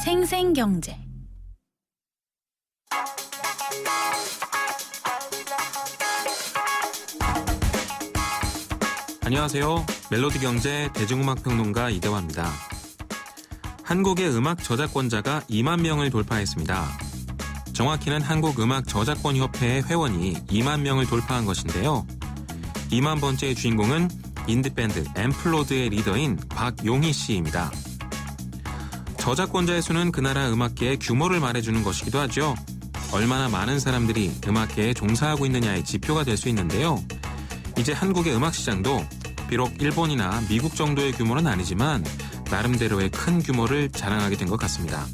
생생경제. 안녕하세요. 멜로디경제 대중음악평론가 이대화입니다. 한국의 음악 저작권자가 2만 명을 돌파했습니다. 정확히는 한국음악저작권협회의 회원이 2만 명을 돌파한 것인데요. 2만 번째의 주인공은 인디밴드 앰플로드의 리더인 박용희 씨입니다. 저작권자의 수는 그 나라 음악계의 규모를 말해주는 것이기도 하죠. 얼마나 많은 사람들이 음악계에 종사하고 있느냐의 지표가 될 수 있는데요. 이제 한국의 음악 시장도 비록 일본이나 미국 정도의 규모는 아니지만 나름대로의 큰 규모를 자랑하게 된 것 같습니다.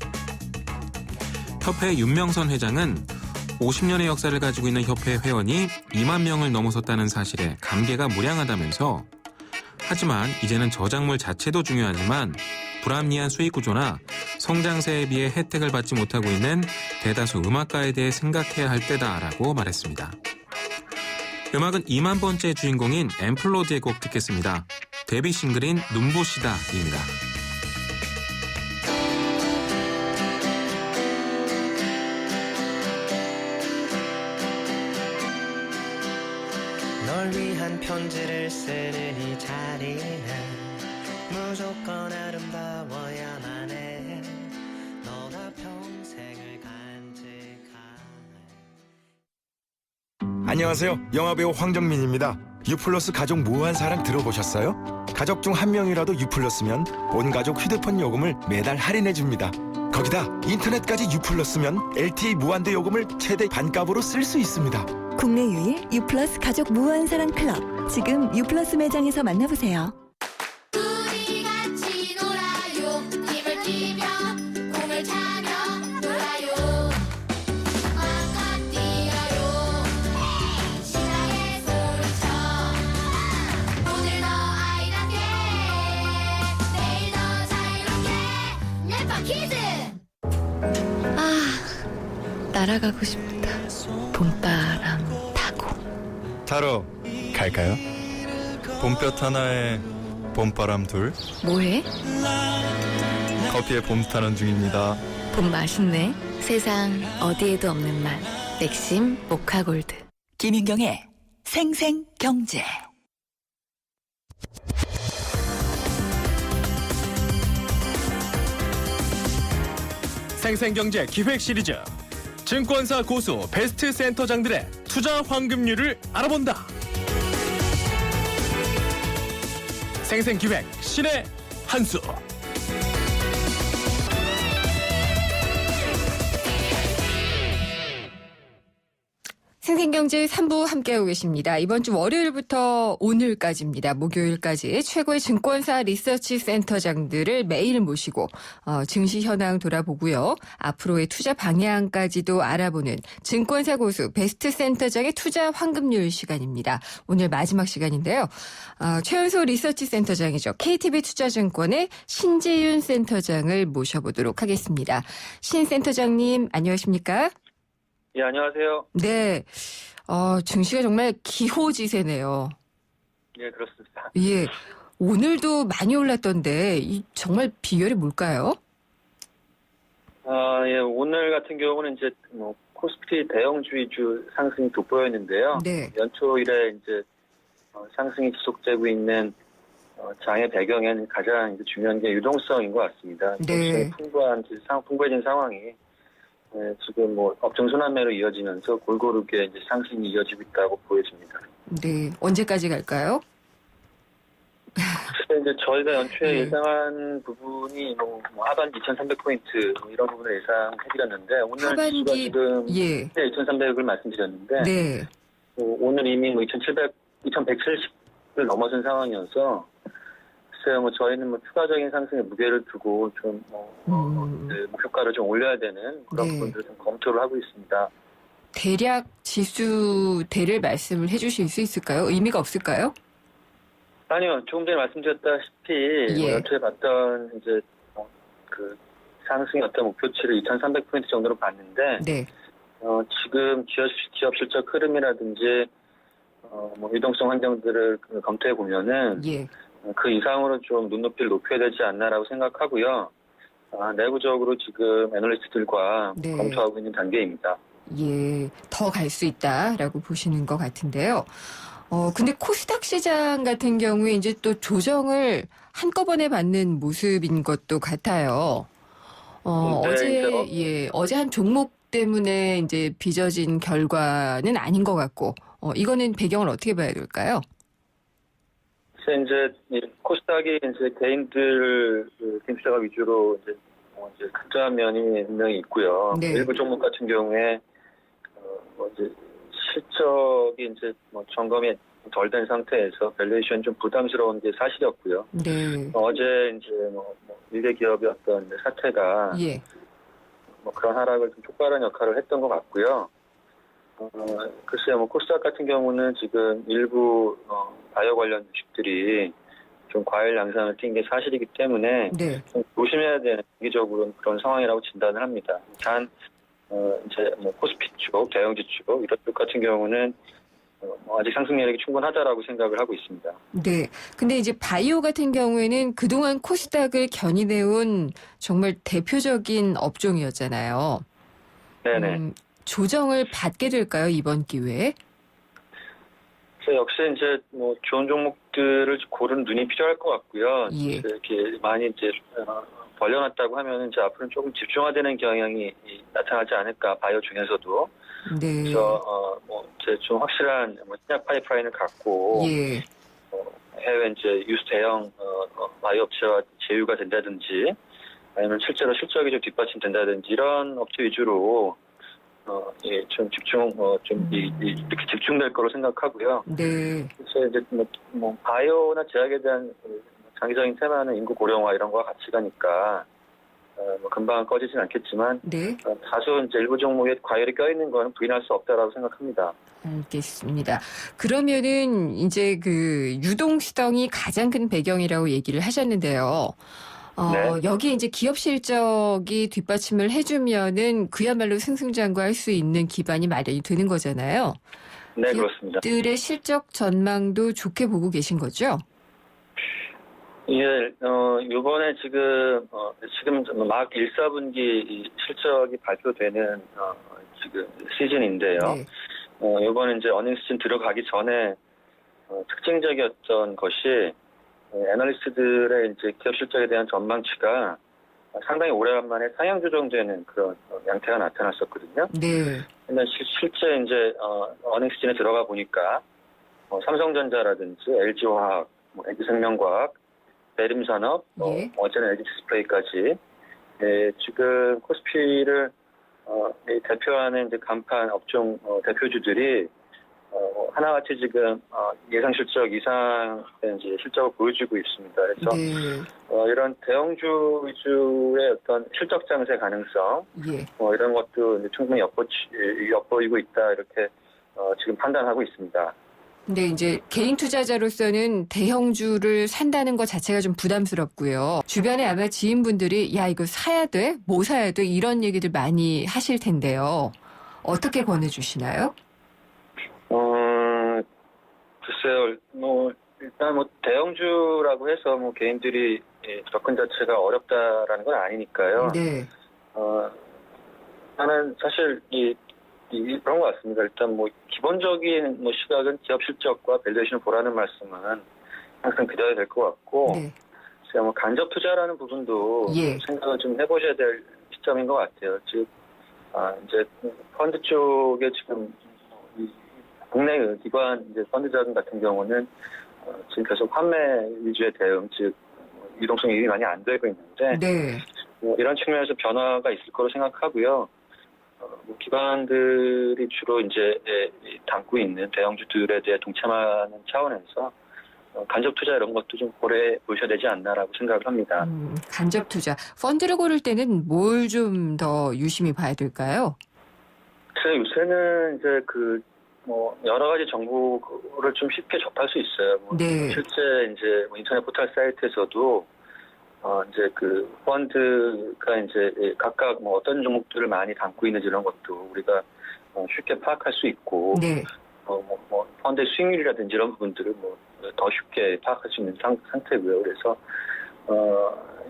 협회 윤명선 회장은 50년의 역사를 가지고 있는 협회 회원이 2만 명을 넘어섰다는 사실에 감개가 무량하다면서, 하지만 이제는 저작물 자체도 중요하지만 불합리한 수익 구조나 성장세에 비해 혜택을 받지 못하고 있는 대다수 음악가에 대해 생각해야 할 때다라고 말했습니다. 음악은 2만 번째 주인공인 앰플로드의 곡 듣겠습니다. 데뷔 싱글인 눈부시다입니다. 널 위한 편지를 쓰는 이 자리는 무조건 아름다워야만 해. 너가 평생을 간직할. 안녕하세요. 영화배우 황정민입니다. 유플러스 가족 무한 사랑 들어보셨어요? 가족 중 한 명이라도 유플러스면 온 가족 휴대폰 요금을 매달 할인해줍니다. 거기다 인터넷까지 유플러스면 LTE 무한대 요금을 최대 반값으로 쓸 수 있습니다. 국내 유일 유플러스 가족 무한사랑 클럽. 지금 유플러스 매장에서 만나보세요. 우리 같이 놀아요. 힘을 끼며 공을 차며 놀아요. 마음껏 뛰어요. 신나게 소리쳐. 오늘 더 아이답게, 내일 더 자유롭게. 랩팝 키즈. 날아가고 싶다. 봄바람 타고. 타러 갈까요? 봄볕 하나에 봄바람 둘. 뭐해? 커피에 봄 타는 중입니다. 봄 맛있네. 세상 어디에도 없는 맛. 맥심 모카골드. 김윤경의 생생경제. 생생경제 기획 시리즈, 증권사 고수 베스트 센터장들의 투자 황금률을 알아본다. 생생기획 신의 한수. 생생경제 3부 함께하고 계십니다. 이번 주 월요일부터 오늘까지입니다. 목요일까지 최고의 증권사 리서치 센터장들을 매일 모시고 증시 현황 돌아보고요. 앞으로의 투자 방향까지도 알아보는 증권사 고수 베스트 센터장의 투자 황금률 시간입니다. 오늘 마지막 시간인데요. 최연소 리서치 센터장이죠. KTB 투자증권의 신재윤 센터장을 모셔보도록 하겠습니다. 신 센터장님 안녕하십니까? 예, 안녕하세요. 네. 증시가 정말 기호지세네요. 예, 그렇습니다. 예. 오늘도 많이 올랐던데, 정말 비결이 뭘까요? 예, 오늘 같은 경우는 이제, 코스피 대형주의주 상승이 돋보였는데요. 네. 연초 이래 이제, 상승이 지속되고 있는, 장의 배경에는 가장 중요한 게 유동성인 것 같습니다. 네. 풍부해진 상황이, 지금 업종 순환매로 이어지면서 골고루게 이제 상승이 이어지고 있다고 보여집니다. 네. 언제까지 갈까요? 그래서 이제 저희가 연초에 네. 예상한 부분이 하반기 2,300포인트 이런 부분을 예상해드렸는데 오늘 하반기, 지수가 지금 예. 2,300을 말씀드렸는데 네. 오늘 이미 2,170을 넘어선 상황이어서 글쎄요, 저희는 추가적인 상승의 무게를 두고 좀 목표가를 좀 올려야 되는 그런 네. 부분들을 좀 검토를 하고 있습니다. 대략 지수대를 말씀을 해주실 수 있을까요? 의미가 없을까요? 아니요, 조금 전에 말씀드렸다시피 예. 연초에 봤던 이제 그 상승의 어떤 목표치를 2,300포인트 정도로 봤는데 네. 지금 기업 실적 흐름이라든지 유동성 환경들을 검토해 보면은 예. 그 이상으로 좀 눈높이를 높여야 되지 않나라고 생각하고요. 내부적으로 지금 애널리스트들과 네. 검토하고 있는 단계입니다. 예, 더 갈 수 있다라고 보시는 것 같은데요. 근데 코스닥 시장 같은 경우에 이제 또 조정을 한꺼번에 받는 모습인 것도 같아요. 어제 한 종목 때문에 이제 빚어진 결과는 아닌 것 같고, 이거는 배경을 어떻게 봐야 될까요? 그래서 이제 이 코스닥이 이제 개인들 투자가 위주로 이제 간절한 면이 분명히 있고요. 네. 일부 종목 같은 경우에 이제 실적이 이제 점검이 덜 된 상태에서 밸류에이션 좀 부담스러운 게 사실이었고요. 네. 어제 이제 일개 기업의 어떤 사태가 예. 그런 하락을 좀 촉발한 역할을 했던 것 같고요. 글쎄요, 코스닥 같은 경우는 지금 일부 바이오 관련 주식들이 좀 과열 양상을 띈 게 사실이기 때문에 네. 좀 조심해야 되는 장기적으로는 그런 상황이라고 진단을 합니다. 단 이제 코스피 쪽, 대형주 쪽 이런 쪽 같은 경우는 아직 상승 여력이 충분하다라고 생각을 하고 있습니다. 네. 근데 이제 바이오 같은 경우에는 그동안 코스닥을 견인해온 정말 대표적인 업종이었잖아요. 네네. 조정을 받게 될까요, 이번 기회에? 그래서 역시 이제 좋은 종목들을 고른 눈이 필요할 것 같고요. 예. 이렇게 많이 이제 벌려놨다고 하면 이제 앞으로는 조금 집중화되는 경향이 나타나지 않을까, 바이오 중에서도. 네. 그래서 이제 좀 확실한 신약 파이프라인을 갖고 예. 해외 이제 유수 대형 바이오 업체와 제휴가 된다든지 아니면 실제로 실적이 좀 뒷받침된다든지 이런 업체 위주로 좀 집중 이렇게 집중될 거로 생각하고요. 네. 그래서 이제 바이오나 제약에 대한 장기적인 테마는 인구 고령화 이런 거와 같이 가니까 금방 꺼지진 않겠지만 네. 다소 이제 일부 종목에 과열이 껴있는 건 부인할 수 없다라고 생각합니다. 알겠습니다. 그러면은 이제 그 유동성이 가장 큰 배경이라고 얘기를 하셨는데요. 네. 여기에 이제 기업 실적이 뒷받침을 해주면은 그야말로 승승장구할 수 있는 기반이 마련이 되는 거잖아요. 네, 그렇습니다. 기업들의 실적 전망도 좋게 보고 계신 거죠? 예, 요번에 지금 막 1, 4분기 실적이 발표되는, 지금 시즌인데요. 네. 요번에 이제 어닝 시즌 들어가기 전에, 특징적이었던 것이, 애널리스트들의 이제 기업 실적에 대한 전망치가 상당히 오래간만에 상향 조정되는 그런 양태가 나타났었거든요. 네. 근데 실제 이제, 어닝 시즌에 들어가 보니까, 삼성전자라든지 LG화학, LG생명과학, 대림산업, 예. 어제는 LG 디스플레이까지 지금 코스피를 대표하는 이제 간판 업종 대표주들이 하나같이 지금 예상 실적 이상의 이제 실적을 보여주고 있습니다. 그래서 네. 이런 대형주 위주의 어떤 실적 장세 가능성 예. 이런 것도 이제 충분히 엿보이고 있다 이렇게 지금 판단하고 있습니다. 근데 이제 개인 투자자로서는 대형주를 산다는 것 자체가 좀 부담스럽고요. 주변에 아마 지인분들이 야 이거 사야 돼? 뭐 사야 돼? 이런 얘기들 많이 하실 텐데요. 어떻게 권해주시나요? 글쎄요. 일단 대형주라고 해서 개인들이 접근 자체가 어렵다라는 건 아니니까요. 네. 나는 사실 그런 것 같습니다. 일단 기본적인 시각은 기업 실적과 밸류에이션을 보라는 말씀은 항상 드려야 될 것 같고, 네. 제가 간접 투자라는 부분도 예. 생각을 좀 해보셔야 될 시점인 것 같아요. 즉, 이제 펀드 쪽에 지금 국내 기관 이제 펀드 자금 같은 경우는 지금 계속 판매 위주의 대응, 즉 유동성이 이미 많이 안 되고 있는데, 네. 이런 측면에서 변화가 있을 거로 생각하고요. 기관들이 주로 이제 담고 있는 대형주들에 대해 동참하는 차원에서 간접 투자 이런 것도 좀 고려해 보셔야 되지 않나라고 생각을 합니다. 간접 투자. 펀드를 고를 때는 뭘 좀 더 유심히 봐야 될까요? 글쎄요, 요새는 이제 여러 가지 정보를 좀 쉽게 접할 수 있어요. 네. 실제 이제 인터넷 포털 사이트에서도 이제 펀드가 이제 각각 어떤 종목들을 많이 담고 있는지 이런 것도 우리가 쉽게 파악할 수 있고, 네. 펀드의 수익률이라든지 이런 부분들을 더 쉽게 파악할 수 있는 상태고요. 그래서,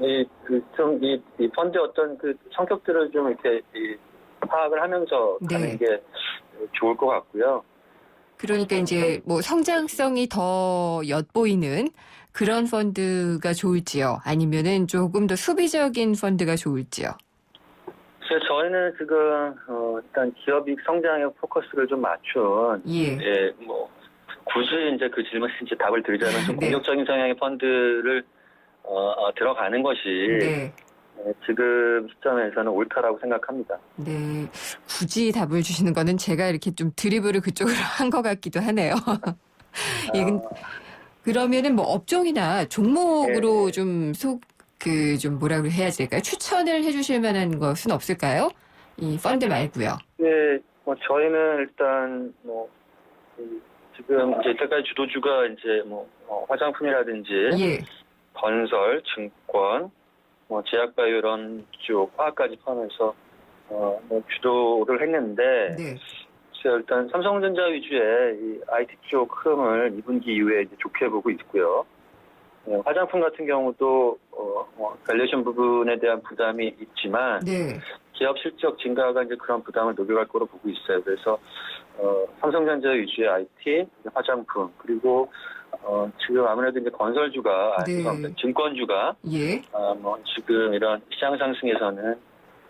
이 펀드 어떤 그 성격들을 좀 이렇게 파악을 하면서 네. 가는 게 좋을 것 같고요. 그러니까 이제 뭐 성장성이 더 엿보이는 그런 펀드가 좋을지요? 아니면은 조금 더 수비적인 펀드가 좋을지요? 그래서 저희는 지금 일단 기업이익 성장에 포커스를 좀 맞춘 예. 뭐 굳이 이제 그 질문에 이제 답을 드리자면 좀 네. 공격적인 성향의 펀드를 들어가는 것이 네. 지금 시점에서는 옳다라고 생각합니다. 네. 굳이 답을 주시는 거는 제가 이렇게 좀 드리블을 그쪽으로 한 것 같기도 하네요. 예, 그러면은 뭐 업종이나 종목으로 네. 좀 좀 뭐라 그래야 될까요? 추천을 해 주실 만한 것은 없을까요? 이 펀드 말고요. 네, 뭐 저희는 일단 지금 이제 이때까지 주도주가 이제 화장품이라든지 예. 건설, 증권, 제약바이오 이런 쪽 화학까지 포함해서 주도를 했는데 네. 그래서 일단 삼성전자 위주의 이 IT 쪽 흐름을 2분기 이후에 이제 좋게 보고 있고요. 화장품 같은 경우도 밸류에이션 부분에 대한 부담이 있지만 네. 기업 실적 증가가 이제 그런 부담을 녹여갈 거로 보고 있어요. 그래서 삼성전자 위주의 IT, 화장품 그리고 지금 아무래도 이제 건설주가 네. 증권주가 예. 지금 이런 시장 상승에서는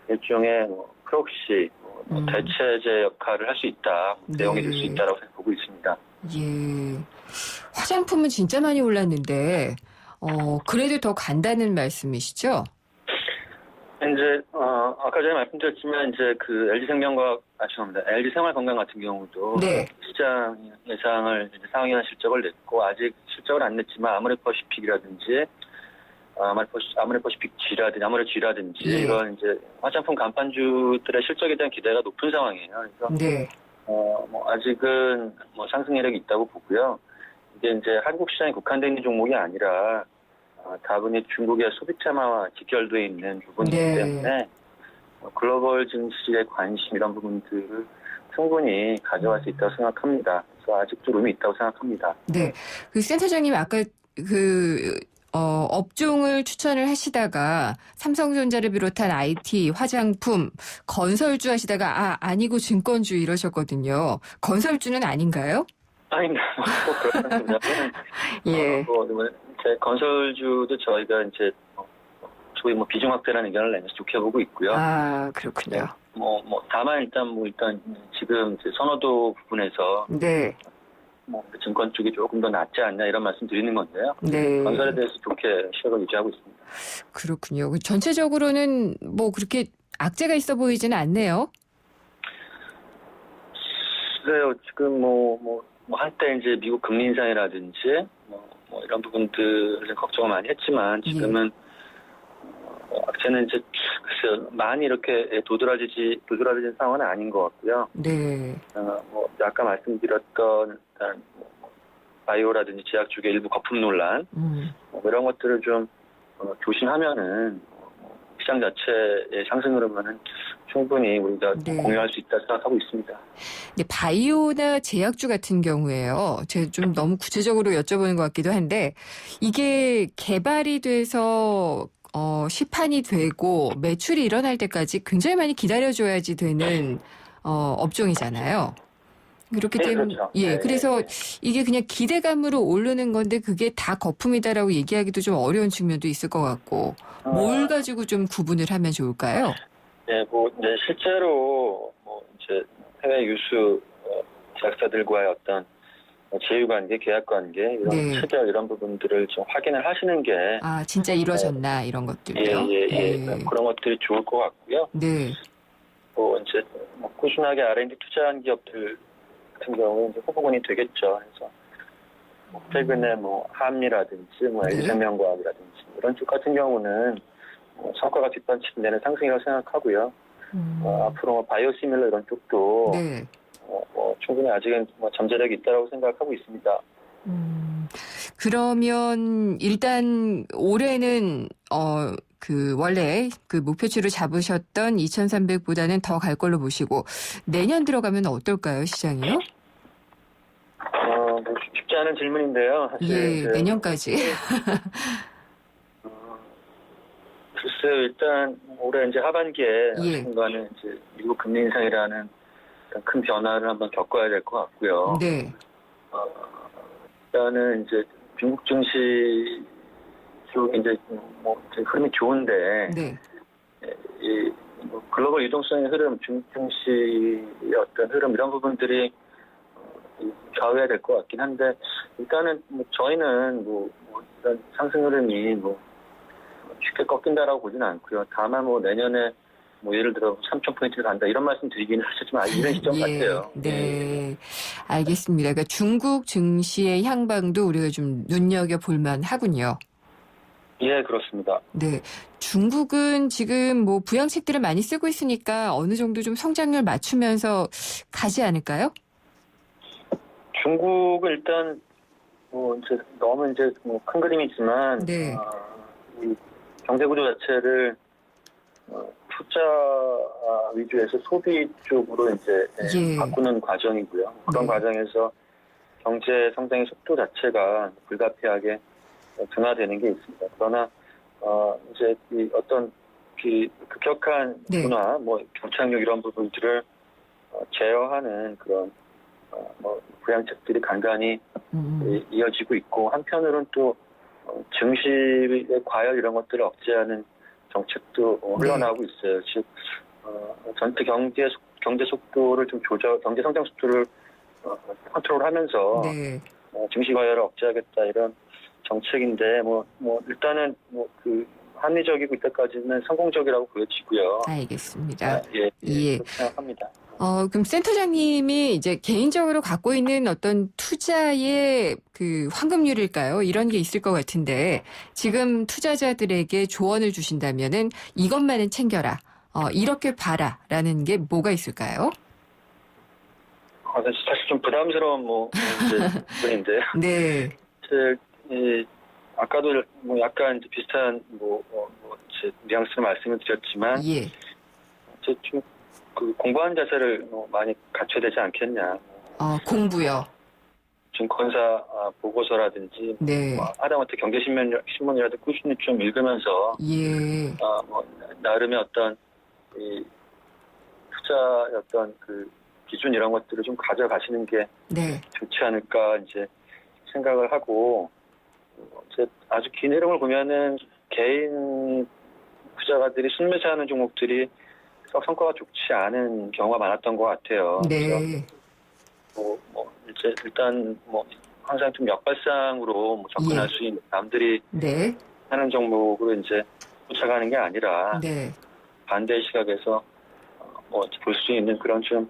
일종의 프록시 대체제 역할을 할 수 있다, 내용이 될 수 있다라고 보고 있습니다. 예. 화장품은 진짜 많이 올랐는데, 그래도 더 간다는 말씀이시죠? 이제, 아까 전에 말씀드렸지만, 이제 그 LG생명과학, 죄송합니다. LG생활건강 같은 경우도 네. 시장 예상을 이제 상회한 실적을 냈고, 아직 실적을 안 냈지만, 아모레퍼시픽이라든지, 아모레퍼시픽 G라든지, 아모레G라든지, 예. 이런 이제 화장품 간판주들의 실적에 대한 기대가 높은 상황이에요. 그래서, 네. 아직은 상승 여력이 있다고 보고요. 이게 이제 한국 시장에 국한되어 있는 종목이 아니라 다분히 중국의 소비자와 직결되어 있는 부분이기 네. 때문에 글로벌 증시의 관심 이런 부분들을 충분히 가져갈 수 있다고 생각합니다. 그래서 아직도 룸이 있다고 생각합니다. 네. 그 센터장님 아까 업종을 추천을 하시다가 삼성전자를 비롯한 IT, 화장품, 건설주 하시다가 아니고 증권주 이러셨거든요. 건설주는 아닌가요? 아닙니다. 꼭 그렇습니다. 예. 제 건설주도 저희가 이제 소위 비중 확대라는 의견을 내면서 좋게 보고 있고요. 아, 그렇군요. 다만 일단 지금 이제 선호도 부분에서 네. 증권 쪽이 조금 더 낫지 않냐 이런 말씀 드리는 건데요. 네. 건설에 대해서 좋게 시각을 유지하고 있습니다. 그렇군요. 전체적으로는 그렇게 악재가 있어 보이지는 않네요. 그래요. 지금 한때 이제 미국 금리 인상이라든지 이런 부분들을 걱정을 많이 했지만 지금은 악재는 이제 글쎄요 많이 이렇게 도드라지진 상황은 아닌 것 같고요. 네. 아까 말씀드렸던 일단 바이오라든지 제약 쪽의 일부 거품 논란 이런 것들을 좀 조심하면은 시장 자체의 상승 흐름은 충분히 우리가 네. 공유할 수 있다 생각하고 있습니다. 근데 바이오나 제약주 같은 경우에요. 제가 좀 너무 구체적으로 여쭤보는 것 같기도 한데 이게 개발이 돼서 시판이 되고 매출이 일어날 때까지 굉장히 많이 기다려줘야지 되는 업종이잖아요. 그렇기 네, 때문에 그렇죠. 예, 네, 그래서 이게 그냥 기대감으로 오르는 건데 그게 다 거품이다라고 얘기하기도 좀 어려운 측면도 있을 것 같고 뭘 가지고 좀 구분을 하면 좋을까요? 네, 이제 실제로 이제 해외 유수 제약사들과의 어떤 제휴관계, 계약관계 이런 네. 체결 이런 부분들을 좀 확인을 하시는 게 진짜 이루어졌나 이런 것들요. 그런 것들이 좋을 것 같고요. 네. 이제 꾸준하게 R&D 투자한 기업들 같은 경우는 이제 후보군이 되겠죠. 그래서 최근에 한미라든지 LG생명과학이라든지 이런 쪽 같은 경우는 성과가 뒷받침되는 상승이라고 생각하고요. 앞으로 바이오시밀러 이런 쪽도 네. 충분히 아직은 잠재력이 있다고 생각하고 있습니다. 그러면 일단 올해는 원래 그 목표치를 잡으셨던 2,300보다는 더 갈 걸로 보시고 내년 들어가면 어떨까요, 시장이요? 쉽지 않은 질문인데요. 사실 예, 내년까지. 글쎄요, 일단 올해 이제 하반기에 예. 순간에 이제 미국 금리 인상이라는 어떤 큰 변화를 한번 겪어야 될 것 같고요. 네. 일단은 이제 중국 증시 쪽이 이제 뭐 이제 흐름이 좋은데 네. 이 뭐 글로벌 유동성의 흐름, 중국 증시의 어떤 흐름 이런 부분들이 좌우해야 될 것 같긴 한데 일단은 뭐 저희는 뭐 이런 상승 흐름이 뭐 쉽게 꺾인다라고 보지는 않고요. 다만 뭐 내년에 뭐 예를 들어 3,000포인트를 간다 이런 말씀 드리기는 사실 좀 이른 시점 같아요. 네. 알겠습니다. 그러니까 중국 증시의 향방도 우리가 좀 눈여겨볼만 하군요. 예, 그렇습니다. 네. 중국은 지금 뭐 부양책들을 많이 쓰고 있으니까 어느 정도 좀 성장률 맞추면서 가지 않을까요? 중국은 일단 뭐 이제 너무 이제 뭐 큰 그림이지만 네. 이 경제 구조 자체를 투자 위주에서 소비 쪽으로 이제 예. 바꾸는 과정이고요. 그런 네. 과정에서 경제 성장의 속도 자체가 불가피하게 둔화되는 게 있습니다. 그러나 이제 이 어떤 급격한 네. 둔화, 뭐 경착륙 이런 부분들을 제어하는 그런 뭐 부양책들이 간간히 이어지고 있고 한편으로는 또 증시의 과열 이런 것들을 억제하는 정책도 흘러나오고 있어요. 즉 전체 경제 속도를 좀 경제 성장 속도를 컨트롤하면서 네. 증시 과열을 억제하겠다 이런 정책인데 뭐 일단은 그 합리적이고 이때까지는 성공적이라고 보여지고요. 알겠습니다. 예, 예. 그렇게 생각합니다. 그럼 센터장님이 이제 개인적으로 갖고 있는 어떤 투자의 그 황금률일까요? 이런 게 있을 것 같은데 지금 투자자들에게 조언을 주신다면은 이것만은 챙겨라. 이렇게 봐라라는 게 뭐가 있을까요? 사실 좀 부담스러운 부분인데요. 네. 아까도 뭐 약간 이제 비슷한 제 뉘앙스로 말씀을 드렸지만 예. 좀 그 공부하는 자세를 많이 갖춰야 되지 않겠냐. 공부요. 증권사 보고서라든지 네. 하다못해 경제신문이라도 꾸준히 좀 읽으면서 예. 나름의 어떤 이 투자의 어떤 그 기준 이런 것들을 좀 가져가시는 게 네. 좋지 않을까 이제 생각을 하고 아주 긴 흐름을 보면은 개인 투자가들이 순매수하는 종목들이 성과가 좋지 않은 경우가 많았던 것 같아요. 네. 이제 일단 항상 좀 역발상으로 접근할 수 있는 남들이 네. 하는 종목으로 이제 쫓아가는 게 아니라 네. 반대의 시각에서 볼 수 있는 그런 좀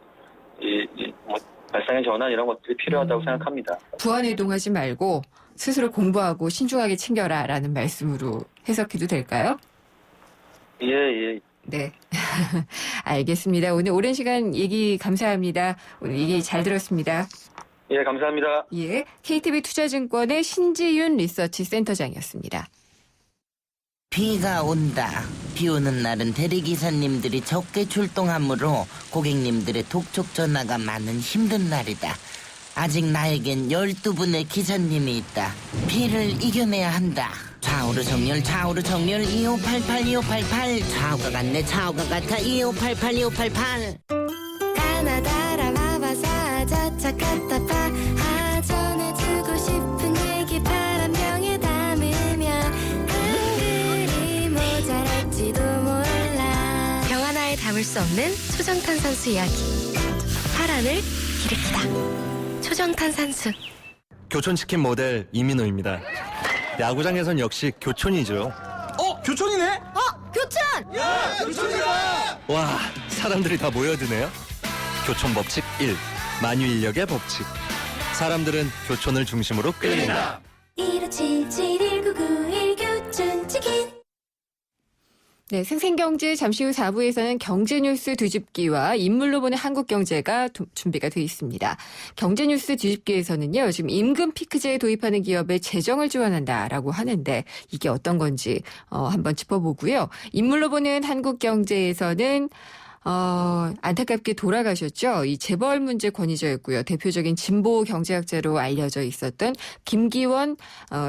발상의 전환 이런 것들이 필요하다고 생각합니다. 부안해동하지 말고 스스로 공부하고 신중하게 챙겨라라는 말씀으로 해석해도 될까요? 예. 네. 알겠습니다. 오늘 오랜 시간 얘기 감사합니다. 오늘 얘기 잘 들었습니다. 예, 감사합니다. 예. KTB 투자증권의 신지윤 리서치 센터장이었습니다. 비가 온다. 비 오는 날은 대리기사님들이 적게 출동하므로 고객님들의 독촉 전화가 많은 힘든 날이다. 아직 나에겐 12분의 기사님이 있다. 비를 이겨내야 한다. 좌우로 정렬 2588 좌우가 같네 좌우가 같아 2588 가나다라 마바사 자차카타파 전해주고 싶은 얘기 바람병에 담으면 한글이 모자랄지도 몰라 병 하나에 담을 수 없는 초정탄산수 이야기 파란을 일으키다 초정탄산수 교촌치킨 모델 이민호입니다. 야구장에선 역시 교촌이죠. 교촌이네? 교촌! 와, 사람들이 다 모여드네요. 교촌 법칙 1. 만유인력의 법칙. 사람들은 교촌을 중심으로 끌린다. 1577-1991 교촌치킨 네, 생생경제 잠시 후 4부에서는 경제뉴스 뒤집기와 인물로 보는 한국 경제가 준비가 되어 있습니다. 경제뉴스 뒤집기에서는요, 지금 임금 피크제에 도입하는 기업에 재정을 지원한다라고 하는데 이게 어떤 건지 한번 짚어보고요. 인물로 보는 한국 경제에서는 안타깝게 돌아가셨죠. 이 재벌 문제 권위자였고요. 대표적인 진보 경제학자로 알려져 있었던 김기원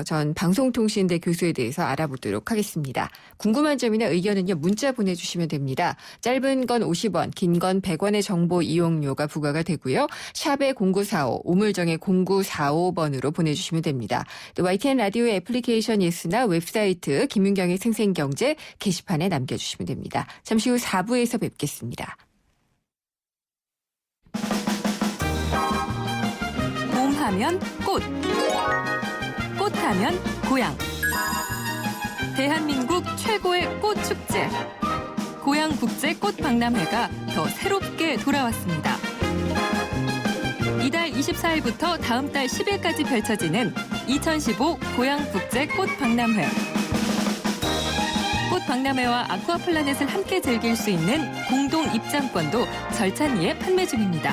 전 방송통신대 교수에 대해서 알아보도록 하겠습니다. 궁금한 점이나 의견은요. 문자 보내주시면 됩니다. 짧은 건 50원, 긴 건 100원의 정보 이용료가 부과가 되고요. 샵에 0945, 우물정에 0945번으로 보내주시면 됩니다. 또 YTN 라디오 애플리케이션 예스나 웹사이트 김윤경의 생생경제 게시판에 남겨주시면 됩니다. 잠시 후 4부에서 뵙겠습니다. 봄하면 꽃, 꽃하면 고향. 대한민국 최고의 꽃축제. 고향국제꽃박람회가 더 새롭게 돌아왔습니다. 이달 24일부터 다음 달 10일까지 펼쳐지는 2015 고향국제꽃박람회. 꽃박람회와 아쿠아플라넷을 함께 즐길 수 있는 공동 입장권도 절찬리에 판매 중입니다.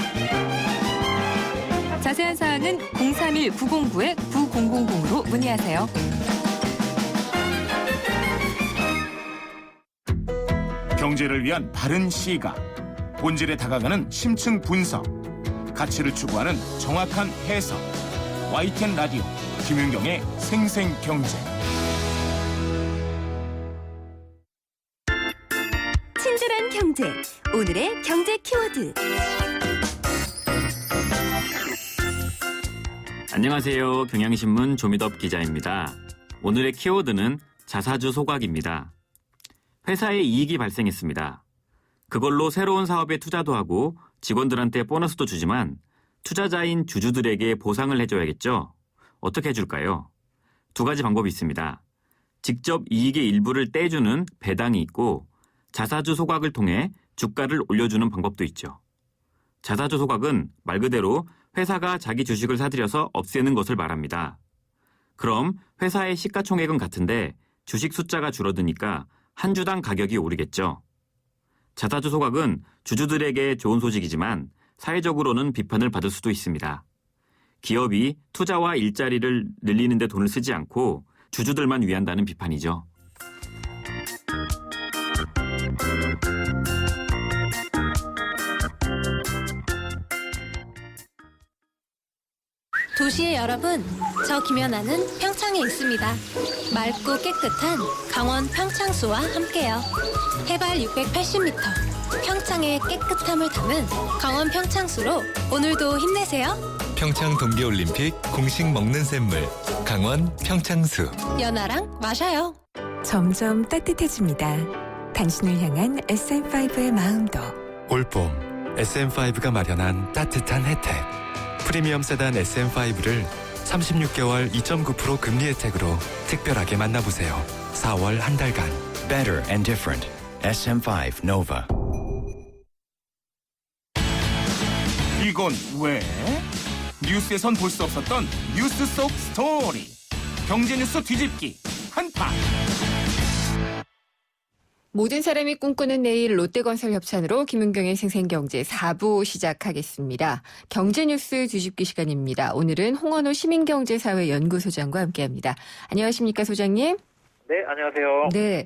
자세한 사항은 031-909-9000으로 문의하세요. 경제를 위한 바른 시각, 본질에 다가가는 심층 분석, 가치를 추구하는 정확한 해석. YTN 라디오 김윤경의 생생경제. 친절한 경제, 오늘의 경제 키워드. 안녕하세요. 경향신문 조미덕 기자입니다. 오늘의 키워드는 자사주 소각입니다. 회사에 이익이 발생했습니다. 그걸로 새로운 사업에 투자도 하고 직원들한테 보너스도 주지만 투자자인 주주들에게 보상을 해줘야겠죠? 어떻게 해줄까요? 두 가지 방법이 있습니다. 직접 이익의 일부를 떼주는 배당이 있고 자사주 소각을 통해 주가를 올려주는 방법도 있죠. 자사주 소각은 말 그대로 회사가 자기 주식을 사들여서 없애는 것을 말합니다. 그럼 회사의 시가총액은 같은데 주식 숫자가 줄어드니까 한 주당 가격이 오르겠죠. 자사주 소각은 주주들에게 좋은 소식이지만 사회적으로는 비판을 받을 수도 있습니다. 기업이 투자와 일자리를 늘리는 데 돈을 쓰지 않고 주주들만 위한다는 비판이죠. 도시의 여러분, 저 김연아는 평창에 있습니다. 맑고 깨끗한 강원 평창수와 함께요. 해발 680m, 평창의 깨끗함을 담은 강원 평창수로 오늘도 힘내세요. 평창 동계올림픽 공식 먹는 샘물 강원 평창수. 연아랑 마셔요. 점점 따뜻해집니다. 당신을 향한 SM5의 마음도. 올봄 SM5가 마련한 따뜻한 혜택. 프리미엄 세단 SM5를 36개월 2.9% 금리 혜택으로 특별하게 만나보세요. 4월 한 달간. Better and different. SM5 Nova. 이건 왜? 뉴스에선 볼 수 없었던 뉴스 속 스토리. 경제 뉴스 뒤집기 한판. 모든 사람이 꿈꾸는 내일 롯데건설 협찬으로 김은경의 생생경제 4부 시작하겠습니다. 경제뉴스 뒤집기 시간입니다. 오늘은 홍원호 시민경제사회연구소장과 함께합니다. 안녕하십니까 소장님? 네, 안녕하세요. 네,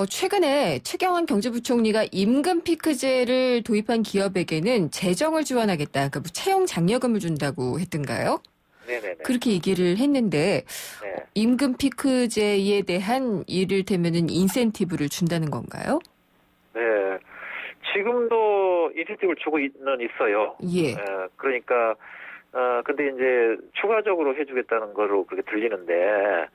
최근에 최경환 경제부총리가 임금 피크제를 도입한 기업에게는 재정을 지원하겠다, 그러니까 채용 장려금을 준다고 했던가요? 네네네. 그렇게 얘기를 했는데 네. 임금 피크제에 대한 이를테면은 인센티브를 준다는 건가요? 네. 지금도 인센티브를 주고는 있어요. 예. 그러니까 근데 이제 추가적으로 해주겠다는 거로 그렇게 들리는데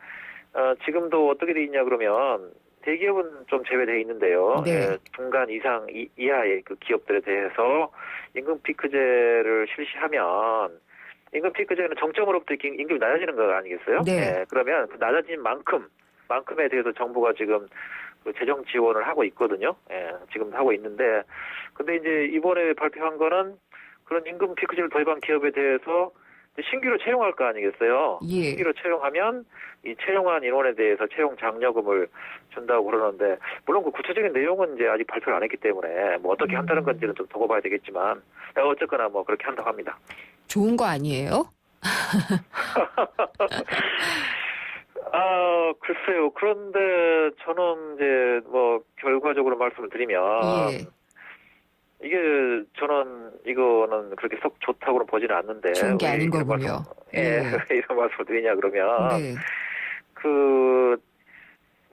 지금도 어떻게 돼 있냐 그러면 대기업은 좀 제외되어 있는데요. 네. 중간 이상 이하의 그 기업들에 대해서 임금 피크제를 실시하면 임금 피크제는 정점으로부터 임금이 낮아지는 거 아니겠어요? 네. 그러면 그 낮아진 만큼에 대해서 정부가 지금 그 재정 지원을 하고 있거든요. 지금 하고 있는데, 근데 이제 이번에 발표한 거는 그런 임금 피크제를 도입한 기업에 대해서 신규로 채용할 거 아니겠어요? 예. 신규로 채용하면 이 채용한 인원에 대해서 채용 장려금을 준다고 그러는데, 물론 그 구체적인 내용은 이제 아직 발표를 안 했기 때문에 뭐 어떻게 한다는 건지는 좀 두고 봐야 되겠지만, 어쨌거나 뭐 그렇게 한다고 합니다. 좋은 거 아니에요? 글쎄요. 그런데 저는 이제 뭐 결과적으로 말씀을 드리면 예. 이게 저는 이거는 그렇게 썩 좋다고는 보지는 않는데. 좋은 게 왜 아닌 이런 거군요. 왜 이런 말씀을 드리냐 그러면 네. 그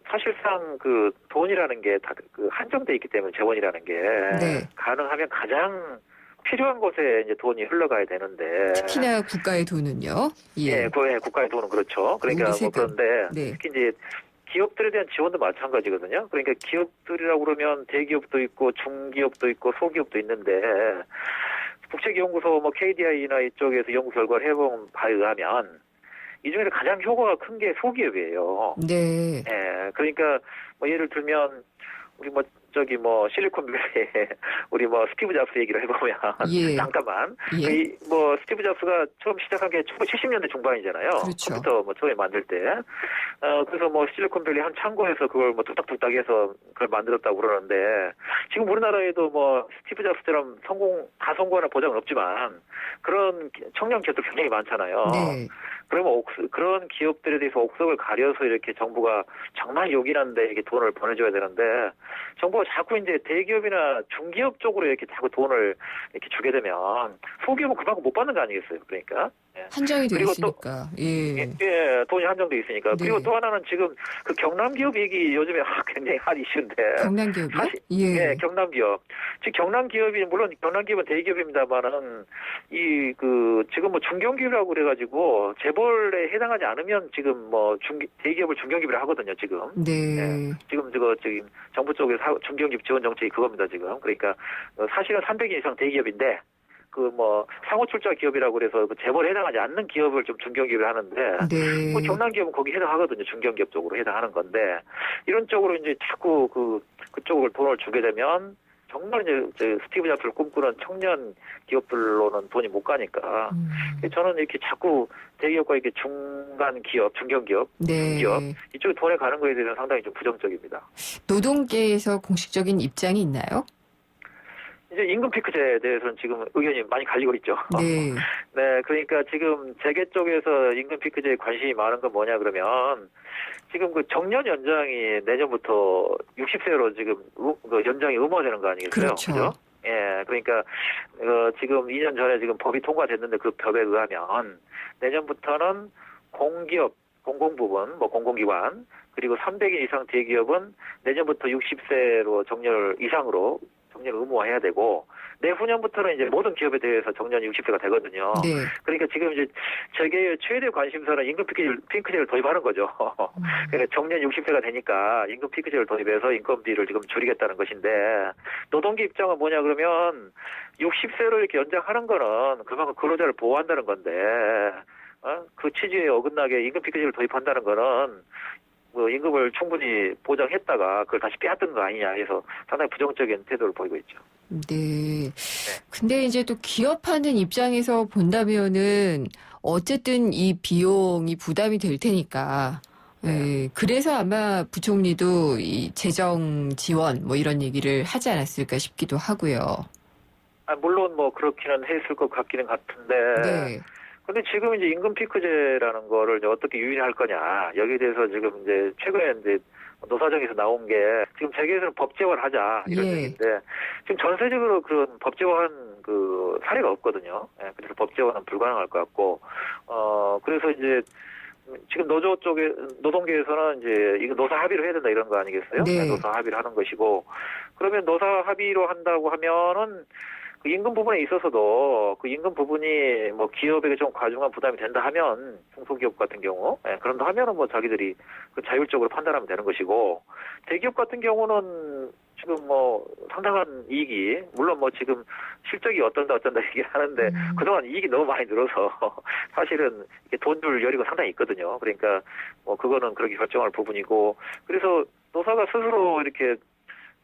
사실상 그 돈이라는 게 다 그 한정돼 있기 때문에 재원이라는 게 네. 가능하면 가장 필요한 곳에 이제 돈이 흘러가야 되는데 특히나 국가의 돈은요. 예. 국가의 돈은 그렇죠. 그러니까 우리 뭐 세금. 그런데 네. 특히 이제 기업들에 대한 지원도 마찬가지거든요. 그러니까 기업들이라고 그러면 대기업도 있고 중기업도 있고 소기업도 있는데 국책연구소 뭐 KDI나 이쪽에서 연구 결과를 해본 바에 의하면 이 중에서 가장 효과가 큰 게 소기업이에요. 네. 예, 그러니까 뭐 예를 들면 우리 뭐 저기 뭐 실리콘밸리에 우리 뭐 스티브 잡스 얘기를 해보면 예. 잠깐만 예. 뭐 스티브 잡스가 처음 시작한 게 1970년대 중반이잖아요. 그렇죠. 컴퓨터 뭐 처음에 만들 때 그래서 뭐 실리콘밸리 한 창고에서 그걸 뭐 뚝딱뚝딱 해서 그걸 만들었다고 그러는데 지금 우리나라에도 뭐 스티브 잡스처럼 다 성공하는 보장은 없지만 그런 청년 기업들 굉장히 많잖아요. 네. 그러면 그런 기업들에 대해서 옥석을 가려서 이렇게 정부가 정말 요긴한데 이렇게 돈을 보내줘야 되는데 정부가 자꾸 이제 대기업이나 중기업 쪽으로 이렇게 자꾸 돈을 이렇게 주게 되면 소기업은 그만큼 못 받는 거 아니겠어요? 그러니까. 한정이 되어 그리고 있으니까. 예, 돈이 한정돼 있으니까. 네. 그리고 또 하나는 지금 그 경남기업 얘기 요즘에 굉장히 핫 이슈인데. 경남기업이요? 예, 경남기업. 지금 경남기업이 물론 경남기업은 대기업입니다만은 지금 뭐 중견기업이라고 그래가지고 재벌에 해당하지 않으면 지금 뭐 대기업을 중견기업이라 하거든요 지금. 네. 예, 지금 지금 정부 쪽에서 중견기업 지원 정책이 그겁니다 지금. 그러니까 사실은 300인 이상 대기업인데. 그 뭐 상호 출자 기업이라고 그래서 그 재벌에 해당하지 않는 기업을 좀 중견기업을 하는데 네. 뭐 경남기업은 거기 해당하거든요. 중견기업 쪽으로 해당하는 건데 이런 쪽으로 이제 자꾸 그쪽을 돈을 주게 되면 정말 이제 스티브 잡스를 꿈꾸는 청년 기업들로는 돈이 못 가니까 저는 이렇게 자꾸 대기업과 이렇게 중간 기업, 중견기업, 네. 중기업 이쪽에 돈에 가는 거에 대해서는 상당히 좀 부정적입니다. 노동계에서 공식적인 입장이 있나요? 이제 임금 피크제에 대해서는 지금 의견이 많이 갈리고 있죠. 네. 네, 그러니까 지금 재계 쪽에서 임금 피크제에 관심이 많은 건 뭐냐 그러면 지금 그 정년 연장이 내년부터 60세로 지금 그 연장이 의무화되는 거 아니겠어요? 그렇죠. 그죠? 예, 그러니까 지금 2년 전에 지금 법이 통과됐는데 그 법에 의하면 내년부터는 공기업, 공공부문, 뭐 공공기관 그리고 300인 이상 대기업은 내년부터 60세로 정년 이상으로 정년 의무화해야 되고 내후년부터는 이제 모든 기업에 대해서 정년이 60세가 되거든요. 네. 그러니까 지금 이제 재계의 최대 관심사는 임금 피크제를 도입하는 거죠. 그러니까 정년 60세가 되니까 임금 피크제를 도입해서 인건비를 지금 줄이겠다는 것인데 노동계 입장은 뭐냐 그러면 60세로 이렇게 연장하는 거는 그만큼 근로자를 보호한다는 건데 그 취지에 어긋나게 임금 피크제를 도입한다는 거는 뭐 임금을 충분히 보장했다가 그걸 다시 빼앗는 거 아니냐 해서 상당히 부정적인 태도를 보이고 있죠. 네. 근데 이제 또 기업하는 입장에서 본다면은 어쨌든 이 비용이 부담이 될 테니까. 네. 그래서 아마 부총리도 이 재정 지원 뭐 이런 얘기를 하지 않았을까 싶기도 하고요. 물론 뭐 그렇기는 했을 것 같기는 같은데. 네. 근데 지금 이제 임금 피크제라는 거를 이제 어떻게 유인할 거냐. 여기에 대해서 지금 이제 최근에 이제 노사정에서 나온 게 지금 재계에서는 법제화를 하자 이런 얘기인데 지금 전세적으로 그런 법제화한 그 사례가 없거든요. 예, 그래서 법제화는 불가능할 것 같고 그래서 이제 지금 노조 쪽에 노동계에서는 이제 이거 노사 합의로 해야 된다 이런 거 아니겠어요? 네. 노사 합의를 하는 것이고 그러면 노사 합의로 한다고 하면은 그 임금 부분에 있어서도 그 임금 부분이 뭐 기업에게 좀 과중한 부담이 된다 하면 중소기업 같은 경우 그런다 하면은 뭐 자기들이 그 자율적으로 판단하면 되는 것이고 대기업 같은 경우는 지금 뭐 상당한 이익이 물론 뭐 지금 실적이 어떤다 얘기를 하는데 그동안 이익이 너무 많이 늘어서 사실은 이게 돈 줄 여력은 상당히 있거든요. 그러니까 뭐 그거는 그렇게 결정할 부분이고 그래서 노사가 스스로 이렇게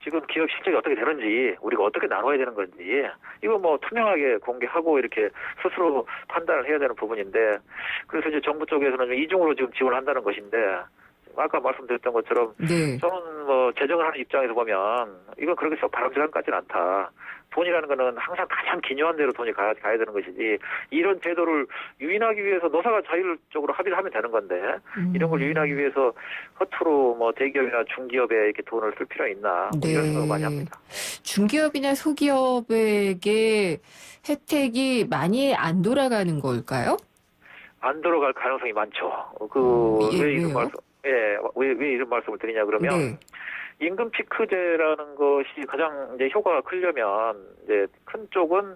지금 기업 실적이 어떻게 되는지 우리가 어떻게 나눠야 되는 건지 이거 뭐 투명하게 공개하고 이렇게 스스로 판단을 해야 되는 부분인데 그래서 이제 정부 쪽에서는 이중으로 지금 지원을 한다는 것인데 아까 말씀드렸던 것처럼 네. 저는 뭐 재정을 하는 입장에서 보면 이건 그렇게 썩 바람직한 것 같지는 않다. 돈이 돈이라는 거는 항상 가장 기여한 대로 돈이 가야 되는 것이지 이런 제도를 유인하기 위해서 노사가 자율적으로 합의를 하면 되는 건데 이런 걸 유인하기 위해서 허투루 뭐 대기업이나 중기업에 이렇게 돈을 쓸 필요가 있나 뭐 이런 생각을 많이 합니다. 중기업이나 소기업에게 혜택이 많이 안 돌아가는 걸까요? 안 들어갈 가능성이 많죠. 왜 이런 말씀을 드리냐 그러면 네. 임금 피크제라는 것이 가장 이제 효과가 크려면 이제 큰 쪽은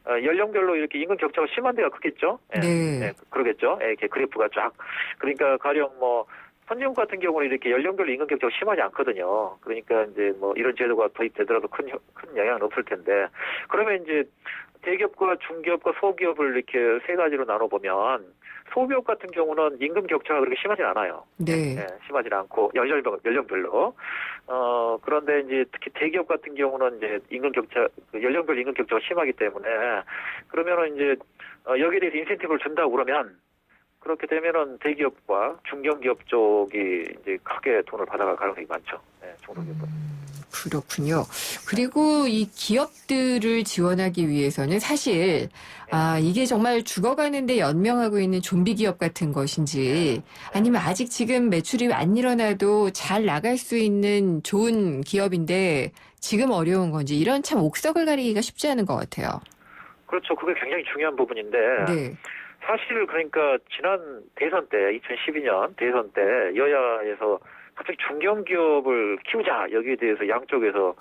연령별로 이렇게 임금 격차가 심한 데가 크겠죠. 네. 그러겠죠. 이렇게 그래프가 쫙. 그러니까 가령 뭐 선진국 같은 경우는 이렇게 연령별로 임금 격차가 심하지 않거든요. 그러니까 이제 뭐 이런 제도가 도입되더라도 큰 영향은 없을 텐데 그러면 이제 대기업과 중기업과 소기업을 이렇게 세 가지로 나눠보면 소기업 같은 경우는 임금 격차가 그렇게 심하진 않아요. 네. 심하진 않고 연령별로. 그런데 이제 특히 대기업 같은 경우는 이제 연령별 임금 격차가 심하기 때문에 그러면은 이제 여기에 대해서 인센티브를 준다고 그러면 그렇게 되면은 대기업과 중견기업 쪽이 이제 크게 돈을 받아갈 가능성이 많죠. 중소기업은. 그렇군요. 그리고 이 기업들을 지원하기 위해서는 사실 이게 정말 죽어가는데 연명하고 있는 좀비 기업 같은 것인지 아니면 아직 지금 매출이 안 일어나도 잘 나갈 수 있는 좋은 기업인데 지금 어려운 건지 이런 참 옥석을 가리기가 쉽지 않은 것 같아요. 그렇죠. 그게 굉장히 중요한 부분인데 네. 사실 그러니까 지난 대선 때 2012년 대선 때 여야에서 갑자기 중견기업을 키우자 여기에 대해서 양쪽에서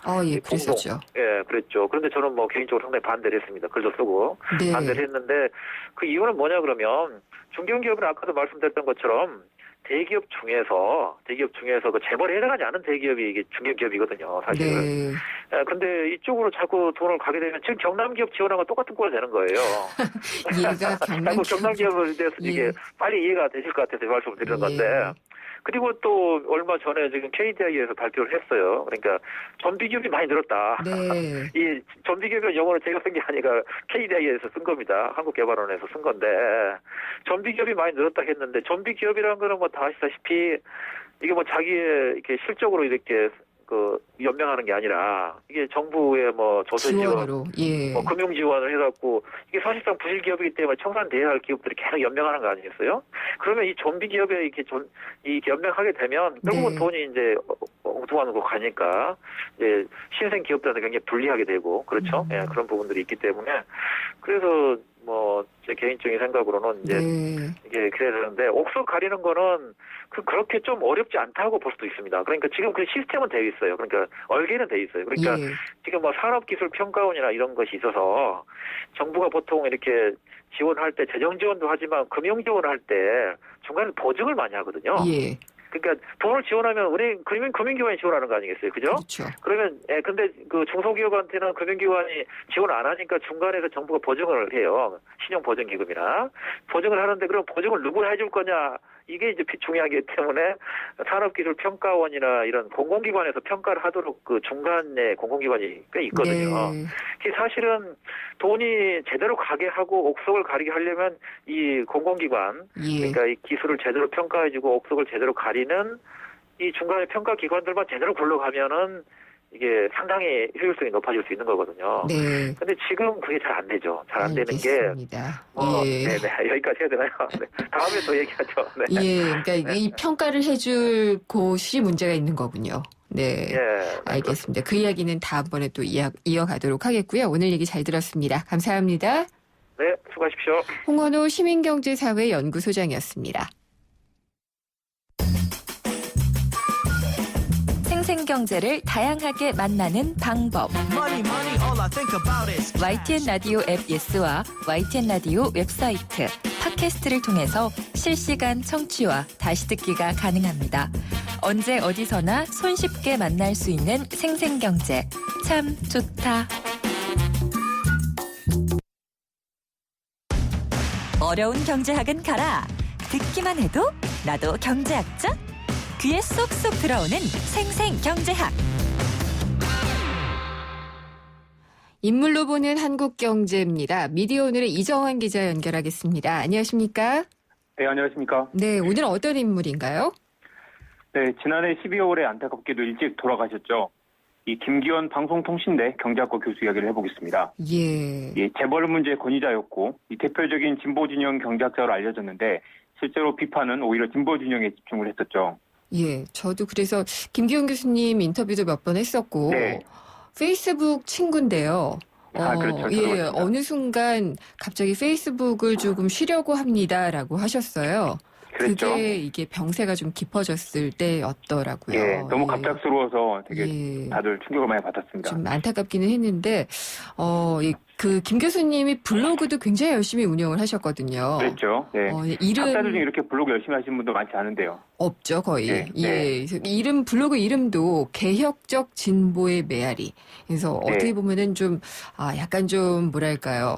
그랬었죠. 그랬죠. 그런데 저는 뭐 개인적으로 상당히 반대를 했습니다. 글도 쓰고 네. 반대를 했는데 그 이유는 뭐냐 그러면 중견기업은 아까도 말씀드렸던 것처럼 대기업 중에서 그 재벌에 해당하지 않은 대기업이 이게 중견기업이거든요, 사실은. 네. 근데 이쪽으로 자꾸 돈을 가게 되면 지금 경남기업 지원하고 똑같은 꼴이 되는 거예요. 이해가 경남기업에 대해서 이게 빨리 이해가 되실 것 같아서 말씀을 드리는 건데. 그리고 또 얼마 전에 지금 KDI에서 발표를 했어요. 그러니까 좀비기업이 많이 늘었다. 네. 이 좀비기업이라는 용어는 제가 쓴 게 아니라 KDI에서 쓴 겁니다. 한국개발원에서 쓴 건데 좀비기업이 많이 늘었다 했는데 좀비기업이라는 거는 뭐 다 아시다시피 이게 뭐 자기의 이렇게 실적으로 이렇게 연명하는 게 아니라 이게 정부의 뭐 조세 지원으로 뭐 금융 지원을 해갖고 이게 사실상 부실 기업이기 때문에 청산돼야 할 기업들이 계속 연명하는 거 아니겠어요? 그러면 이 좀비 기업에 이렇게 연명하게 되면 결국은 돈이 이제 엉뚱한 곳 가니까 이제 신생 기업들한테 굉장히 불리하게 되고 그렇죠? 그런 부분들이 있기 때문에 그래서 뭐 제 개인적인 생각으로는 이제 이게 그래야 되는데 옥석 가리는 거는 그렇게 좀 어렵지 않다고 볼 수도 있습니다. 그러니까 지금 그 시스템은 되어 있어요. 그러니까 얼개는 되어 있어요. 그러니까 지금 뭐 산업기술평가원이나 이런 것이 있어서 정부가 보통 이렇게 지원할 때 재정 지원도 하지만 금융 지원할 때 중간에 보증을 많이 하거든요. 그러니까 돈을 지원하면 은행 금융기관이 지원하는 거 아니겠어요, 그죠? 그렇죠. 그러면 근데 그 중소기업한테는 금융기관이 지원 안 하니까 중간에서 정부가 보증을 해요. 신용보증기금이나 보증을 하는데 그럼 보증을 누구 해줄 거냐? 이게 이제 중요하기 때문에 산업기술평가원이나 이런 공공기관에서 평가를 하도록 그 중간에 공공기관이 꽤 있거든요. 사실은 돈이 제대로 가게 하고 옥석을 가리게 하려면 이 공공기관, 그러니까 이 기술을 제대로 평가해주고 옥석을 제대로 가리는 이 중간에 평가기관들만 제대로 굴러가면은 이게 상당히 효율성이 높아질 수 있는 거거든요. 네. 근데 지금 그게 잘 안 되죠. 잘 안 되는 게. 여기까지 해야 되나요? 다음에 또 얘기하죠. 그러니까 이 평가를 해줄 곳이 문제가 있는 거군요. 네. 알겠습니다. 그 이야기는 다음번에 또 이어가도록 하겠고요. 오늘 얘기 잘 들었습니다. 감사합니다. 네, 수고하십시오. 홍원호 시민경제사회 연구소장이었습니다. 생생경제를 다양하게 만나는 방법. YTN 라디오 앱 예스와 YTN 라디오 웹사이트, 팟캐스트를 통해서 실시간 청취와 다시 듣기가 가능합니다. 언제 어디서나 손쉽게 만날 수 있는 생생경제. 참 좋다. 어려운 경제학은 가라. 듣기만 해도 나도 경제학자? 귀에 쏙쏙 들어오는 생생경제학. 인물로 보는 한국경제입니다. 미디어오늘의 이정환 기자 연결하겠습니다. 안녕하십니까? 네, 안녕하십니까? 네, 오늘은 어떤 인물인가요? 네, 지난해 12월에 안타깝게도 일찍 돌아가셨죠. 이 김기현 방송통신대 경제학과 교수 이야기를 해보겠습니다. 예. 재벌 문제 권위자였고 이 대표적인 진보 진영 경제학자로 알려졌는데 실제로 비판은 오히려 진보 진영에 집중을 했었죠. 예. 저도 그래서 김기현 교수님 인터뷰도 몇 번 했었고 네. 페이스북 친구인데요. 그렇죠. 예, 어느 순간 갑자기 페이스북을 조금 쉬려고 합니다라고 하셨어요. 그랬죠. 그게 이게 병세가 좀 깊어졌을 때였더라고요. 예, 너무 예. 갑작스러워서 되게 예. 다들 충격을 많이 받았습니다. 좀 안타깝기는 했는데, 그 김 교수님이 블로그도 굉장히 열심히 운영을 하셨거든요. 그랬죠. 네. 이름 학자들 중에 이렇게 블로그 열심히 하시는 분도 많지 않은데요. 없죠, 거의. 네, 예. 그래서 블로그 이름도 개혁적 진보의 메아리. 그래서 네. 어떻게 보면은 좀, 약간 좀, 뭐랄까요,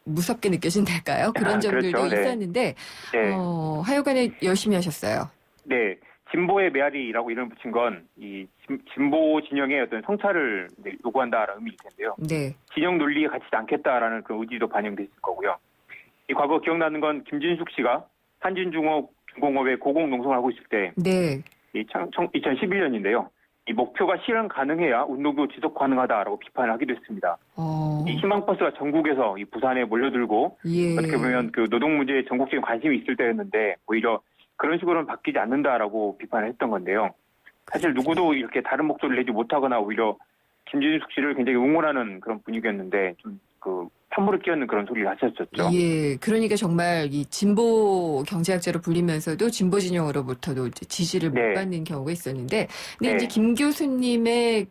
무섭게 느껴진달까요? 그런 점들도 그렇죠. 네. 있었는데, 네. 하여간에 열심히 하셨어요. 네. 진보의 메아리라고 이름을 붙인 건 이 진보 진영의 어떤 성찰을 요구한다라는 의미일 텐데요. 네. 진영 논리에 갇히지 않겠다라는 그런 의지도 반영돼 있을 거고요. 이 과거 기억나는 건 김진숙 씨가 한진중공업에 고공농성을 하고 있을 때 네. 2011년인데요. 이 목표가 실현 가능해야 운동도 지속 가능하다라고 비판을 하기도 했습니다. 이 희망버스가 전국에서 이 부산에 몰려들고 예. 어떻게 보면 그 노동 문제에 전국적인 관심이 있을 때였는데 오히려 그런 식으로는 바뀌지 않는다라고 비판을 했던 건데요. 사실 누구도 이렇게 다른 목소리를 내지 못하거나 오히려 김진숙 씨를 굉장히 응원하는 그런 분위기였는데 좀 판물을 끼얹는 그런 소리를 하셨었죠. 예, 그러니까 정말 이 진보 경제학자로 불리면서도 진보 진영으로부터도 지지를 못 받는 경우가 있었는데, 근데 이제 김 교수님의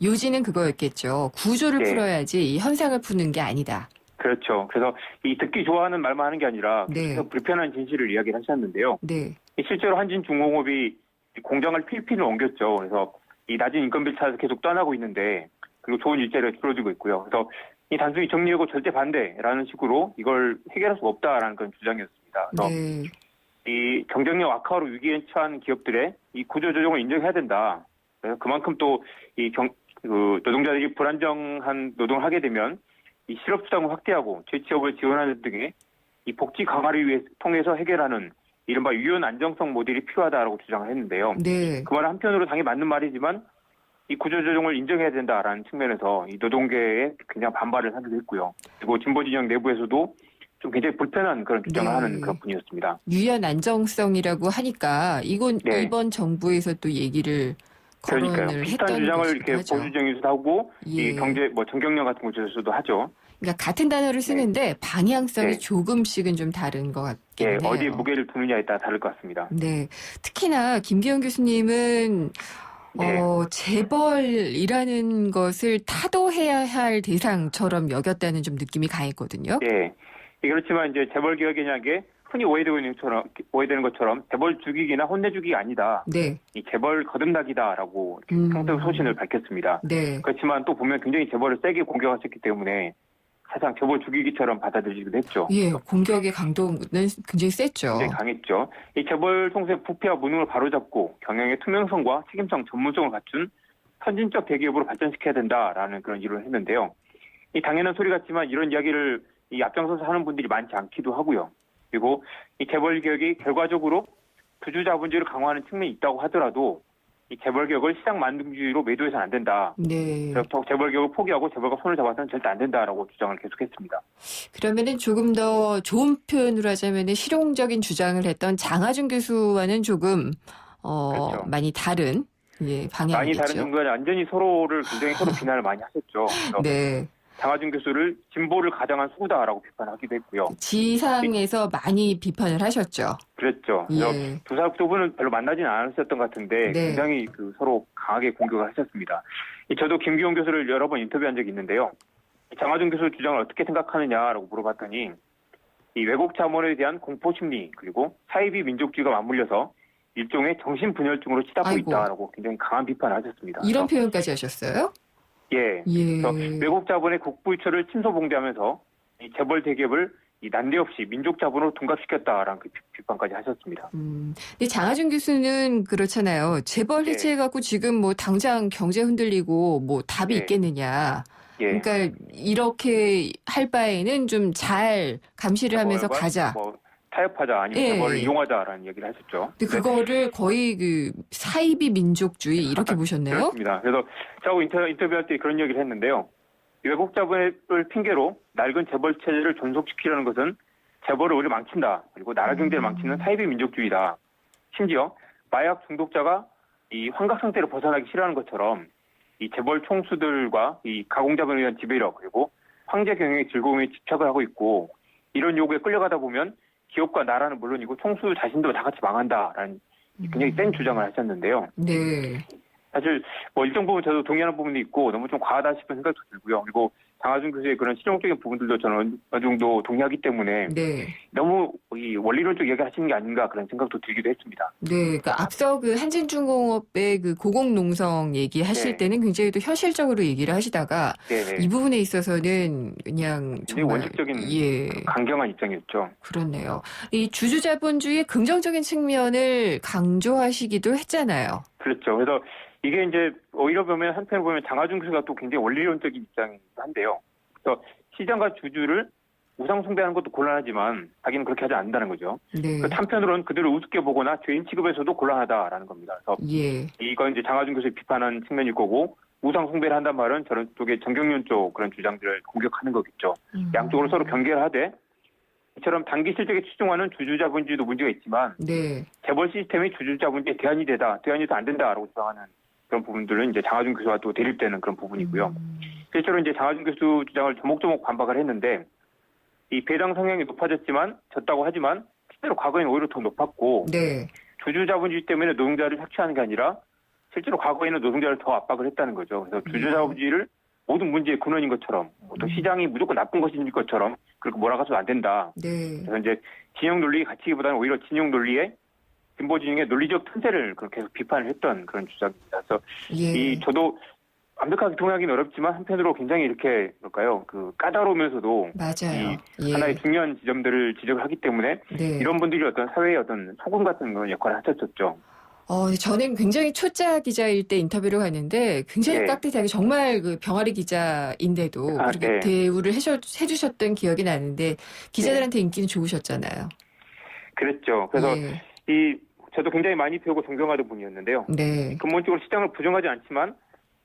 요지는 그거였겠죠. 구조를 풀어야지 이 현상을 푸는 게 아니다. 그렇죠. 그래서 이 듣기 좋아하는 말만 하는 게 아니라 계속 불편한 진실을 이야기를 하셨는데요. 네. 실제로 한진중공업이 공장을 필리핀으로 옮겼죠. 그래서 이 낮은 인건비를 찾아서 계속 떠나고 있는데, 그리고 좋은 일자리가 줄어들고 있고요. 그래서 이 단순히 정리하고 절대 반대라는 식으로 이걸 해결할 수가 없다라는 그런 주장이었습니다. 그래서 이 경쟁력 악화로 위기에 처한 기업들의 이 구조조정을 인정해야 된다. 그래서 그만큼 또 이 노동자들이 불안정한 노동을 하게 되면 이 실업수당을 확대하고 재취업을 지원하는 등의 이 복지 강화를 통해서 해결하는 이른바 유연 안정성 모델이 필요하다라고 주장을 했는데요. 네. 그 말은 한편으로 당연히 맞는 말이지만 이 구조조정을 인정해야 된다라는 측면에서 이 노동계에 굉장히 반발을 하기도 했고요. 그리고 진보 진영 내부에서도 좀 굉장히 불편한 그런 주장을 하는 그런 분이었습니다. 유연 안정성이라고 하니까 이번 정부에서 또 얘기를 거론을 비슷한 했던 주장을 이렇게 것이기도 하죠. 보수정에서도 하고 이 경제 정경련 같은 곳에서도 하죠. 그러니까 같은 단어를 쓰는데 방향성이 조금씩은 좀 다른 것 같긴 해요. 어디에 무게를 두느냐에 따라 다를 것 같습니다. 네. 특히나 김기현 교수님은 재벌이라는 것을 타도해야 할 대상처럼 여겼다는 좀 느낌이 강했거든요. 네. 그렇지만 이제 재벌 개혁이라는 게 흔히 오해되는 것처럼 재벌 죽이기나 혼내주기가 아니다. 네. 이 재벌 거듭나기다라고 평등 소신을 밝혔습니다. 네. 그렇지만 또 보면 굉장히 재벌을 세게 공격하셨기 때문에 사실상 재벌 죽이기처럼 받아들이기도 했죠. 예, 공격의 강도는 굉장히 셌죠. 굉장히 강했죠. 이 재벌 통수의 부패와 무능을 바로잡고 경영의 투명성과 책임성, 전문성을 갖춘 선진적 대기업으로 발전시켜야 된다라는 그런 이론을 했는데요. 이 당연한 소리 같지만 이런 이야기를 이 앞장서서 하는 분들이 많지 않기도 하고요. 그리고 이 재벌 개혁이 결과적으로 부주 자본주의를 강화하는 측면이 있다고 하더라도 이 재벌 개혁을 시장 만능주의로 매도해서는 안 된다. 네. 그래서 재벌 개혁을 포기하고 재벌과 손을 잡아서는 절대 안 된다라고 주장을 계속했습니다. 그러면은 조금 더 좋은 표현으로 하자면은 실용적인 주장을 했던 장하준 교수와는 조금 그렇죠. 많이 다른 방향이겠죠. 많이 다른 정도는 완전히 서로를 굉장히 서로 비난을 많이 하셨죠. 네. 장하준 교수를 진보를 가장한 수구다라고 비판하기도 했고요. 지상에서 많이 비판을 하셨죠. 그랬죠. 예. 두 분은 별로 만나지는 않으셨던 것 같은데 굉장히 서로 강하게 공격을 하셨습니다. 저도 김기현 교수를 여러 번 인터뷰한 적이 있는데요. 장하준 교수 주장을 어떻게 생각하느냐라고 물어봤더니 이 외국 자본에 대한 공포 심리 그리고 사이비 민족주의가 맞물려서 일종의 정신분열증으로 치닫고 있다라고 굉장히 강한 비판을 하셨습니다. 이런 표현까지 하셨어요? 예. 그래서 외국 자본의 국부유처를 침소봉대하면서 이 재벌 대기업을 이 난데없이 민족 자본으로 둔갑시켰다라는 그 비판까지 하셨습니다. 근데 장하준 교수는 그렇잖아요. 재벌 해체해갖고 지금 뭐 당장 경제 흔들리고 뭐 답이 있겠느냐. 그러니까 이렇게 할 바에는 좀 잘 감시를 하면서 가자. 타협하자 아니면 예. 재벌을 이용하자라는 얘기를 하셨죠. 근데 그거를 거의 그 사이비 민족주의 이렇게 보셨네요. 그렇습니다. 그래서 저하고 인터뷰할 때 그런 얘기를 했는데요. 외국 자본을 핑계로 낡은 재벌 체제를 존속시키려는 것은 재벌을 오히려 망친다. 그리고 나라 경제를 망치는 사이비 민족주의다. 심지어 마약 중독자가 이 환각 상태를 벗어나기 싫어하는 것처럼 이 재벌 총수들과 이 가공자본에 대한 지배력 그리고 황제 경영의 즐거움에 집착을 하고 있고 이런 요구에 끌려가다 보면 기업과 나라는 물론이고 총수 자신도 다 같이 망한다라는 굉장히 센 주장을 하셨는데요. 네. 사실 뭐 일정 부분 저도 동의하는 부분도 있고 너무 좀 과하다 싶은 생각도 들고요. 그리고 장하준 교수의 그런 실용적인 부분들도 저는 어느 정도 동의하기 때문에 네. 너무 이 원리론적 얘기하시는 게 아닌가 그런 생각도 들기도 했습니다. 네, 그러니까 앞서 그 한진중공업의 그 고공농성 얘기하실 네. 때는 굉장히 또 현실적으로 얘기를 하시다가 네네. 이 부분에 있어서는 그냥 굉장히 정말 원칙적인 예. 강경한 입장이었죠. 그렇네요. 이 주주자본주의의 긍정적인 측면을 강조하시기도 했잖아요. 그렇죠. 그래서 이게 이제 오히려 보면 한편으로 보면 장하준 교수가 또 굉장히 원리론적인 입장이기도 한데요. 그래서 시장과 주주를 우상 숭배하는 것도 곤란하지만 자기는 그렇게 하지 않는다는 거죠. 네. 한편으로는 그들을 우습게 보거나 죄인 취급에서도 곤란하다라는 겁니다. 그래서 예. 이건 이제 장하준 교수의 비판한 측면일 거고 우상 숭배를 한단 말은 저런 쪽의 정경련 쪽 그런 주장들을 공격하는 거겠죠. 양쪽으로 서로 경계를 하되 이처럼 단기 실적에 치중하는 주주자본주의도 문제가 있지만 네. 재벌 시스템이 주주자본주의에 대안이 돼서 안 된다라고 주장하는 그런 부분들은 이제 장하준 교수와 또 대립되는 그런 부분이고요. 실제로 이제 장하준 교수 주장을 조목조목 반박을 했는데 이 배당 성향이 높아졌지만 졌다고 하지만 실제로 과거에는 오히려 더 높았고 네. 주주자본주의 때문에 노동자를 착취하는 게 아니라 실제로 과거에는 노동자를 더 압박을 했다는 거죠. 그래서 주주자본주의를 모든 문제의 근원인 것처럼 또 시장이 무조건 나쁜 것인 것처럼 그렇게 몰아가서는 안 된다. 네. 그래서 이제 진영 논리 가치기보다는 오히려 진영 논리의 진보 진영의 논리적 튼세를 그렇게 계속 비판을 했던 그런 주장입니다. 그래서 예. 저도 완벽하게 동의하기는 어렵지만 한편으로 굉장히 이렇게 뭘까요? 그 까다로우면서도 맞아요. 이 하나의 중요한 지점들을 지적을 하기 때문에 네. 이런 분들이 어떤 사회의 어떤 소금 같은 그런 역할을 하셨었죠. 저는 굉장히 초짜 기자일 때 인터뷰를 갔는데 굉장히 네. 깍듯하게 정말 그 병아리 기자인데도 그렇게 네. 대우를 해주셨던 기억이 나는데 기자들한테 인기는 좋으셨잖아요. 그랬죠. 그래서 예. 저도 굉장히 많이 배우고 존경하던 분이었는데요. 네. 근본적으로 시장을 부정하지 않지만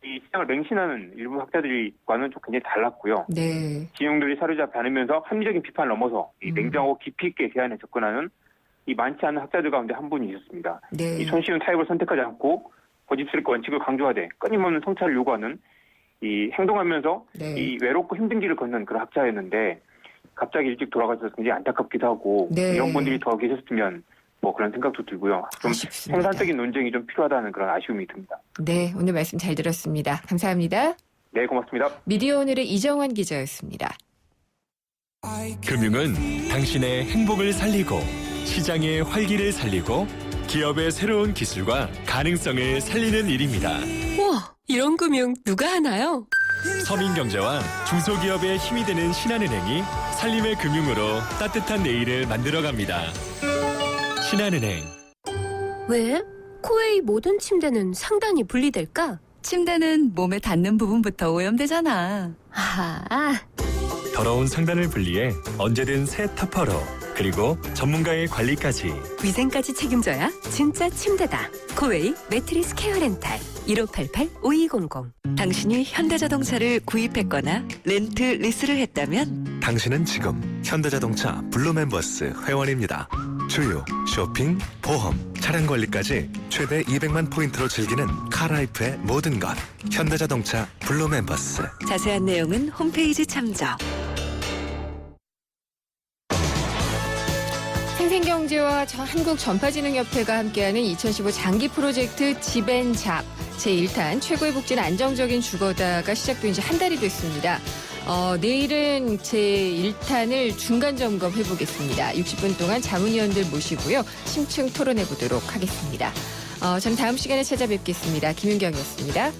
이 시장을 맹신하는 일부 학자들과는 좀 굉장히 달랐고요. 네. 진영들이 사로잡지 않으면서 합리적인 비판을 넘어서 이 냉정하고 깊이 있게 대안에 접근하는 이 많지 않은 학자들 가운데 한 분이 있었습니다. 네. 이 손쉬운 타협을 선택하지 않고 고집스럽게 원칙을 강조하되 끊임없는 성찰을 요구하는 이 행동하면서 네. 이 외롭고 힘든 길을 걷는 그런 학자였는데 갑자기 일찍 돌아가셔서 굉장히 안타깝기도 하고 네. 이런 분들이 더 계셨으면 뭐 그런 생각도 들고요. 좀 아쉽습니다. 생산적인 논쟁이 좀 필요하다는 그런 아쉬움이 듭니다. 네, 오늘 말씀 잘 들었습니다. 감사합니다. 네, 고맙습니다. 미디어 오늘의 이정환 기자였습니다. 금융은 당신의 행복을 살리고 시장의 활기를 살리고 기업의 새로운 기술과 가능성을 살리는 일입니다. 우와, 이런 금융 누가 하나요? 서민경제와 중소기업의 힘이 되는 신한은행이 살림의 금융으로 따뜻한 내일을 만들어갑니다. 신한은행. 왜? 코웨이 모든 침대는 상단이 분리될까? 침대는 몸에 닿는 부분부터 오염되잖아. 아, 더러운 상단을 분리해 언제든 새 터퍼로 그리고 전문가의 관리까지 위생까지 책임져야 진짜 침대다. 코웨이 매트리스 케어 렌탈 1588-5200. 당신이 현대자동차를 구입했거나 렌트 리스를 했다면 당신은 지금 현대자동차 블루멤버스 회원입니다. 주유, 쇼핑, 보험, 차량 관리까지 최대 200만 포인트로 즐기는 카라이프의 모든 것. 현대자동차 블루멤버스. 자세한 내용은 홈페이지 참조. 생생경제와 한국전파진흥협회가 함께하는 2015 장기 프로젝트 집앤잡 제1탄 최고의 복지는 안정적인 주거다가 시작된 지 한 달이 됐습니다. 내일은 제1탄을 중간 점검해보겠습니다. 60분 동안 자문위원들 모시고요. 심층 토론해보도록 하겠습니다. 저는 다음 시간에 찾아뵙겠습니다. 김윤경이었습니다.